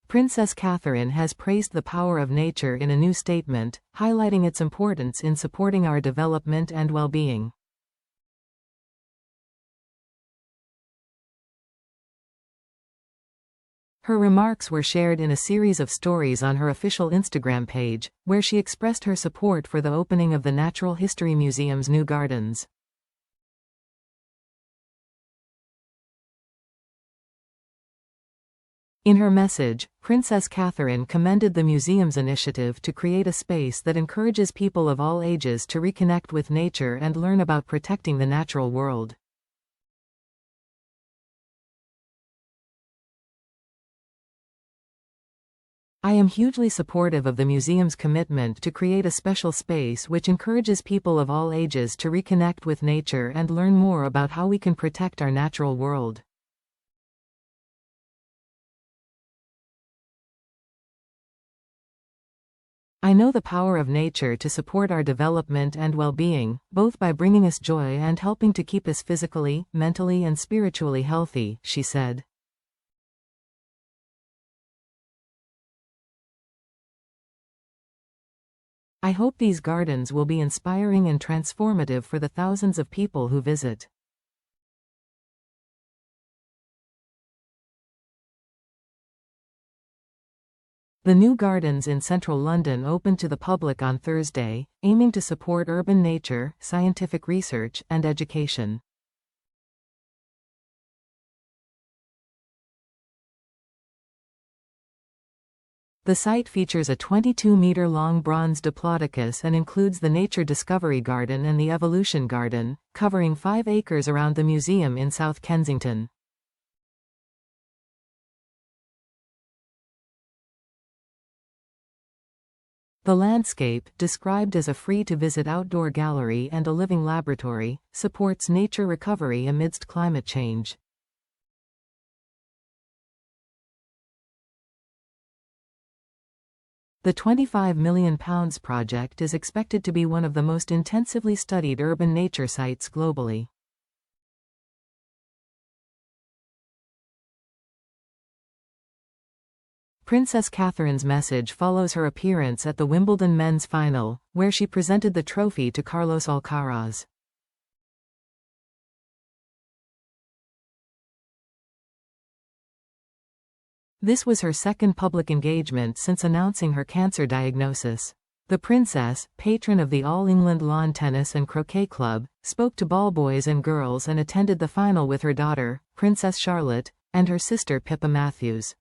Princess Catherine has praised the power of nature in a new statement, highlighting its importance in supporting our development and well-being. Her remarks were shared in a series of stories on her official Instagram page, where she expressed her support for the opening of the Natural History Museum's new gardens. In her message, Princess Catherine commended the museum's initiative to create a space that encourages people of all ages to reconnect with nature and learn about protecting the natural world. I am hugely supportive of the museum's commitment to create a special space which encourages people of all ages to reconnect with nature and learn more about how we can protect our natural world. I know the power of nature to support our development and well-being, both by bringing us joy and helping to keep us physically, mentally and spiritually healthy, she said. I hope these gardens will be inspiring and transformative for the thousands of people who visit. The new gardens in central London opened to the public on Thursday, aiming to support urban nature, scientific research, and education. The site features a 22-meter-long bronze diplodocus and includes the Nature Discovery Garden and the Evolution Garden, covering 5 acres around the museum in South Kensington. The landscape, described as a free-to-visit outdoor gallery and a living laboratory, supports nature recovery amidst climate change. The £25 million project is expected to be one of the most intensively studied urban nature sites globally. Princess Catherine's message follows her appearance at the Wimbledon men's final, where she presented the trophy to Carlos Alcaraz. This was her second public engagement since announcing her cancer diagnosis. The princess, patron of the All England Lawn Tennis and Croquet Club, spoke to ball boys and girls and attended the final with her daughter, Princess Charlotte, and her sister Pippa Matthews.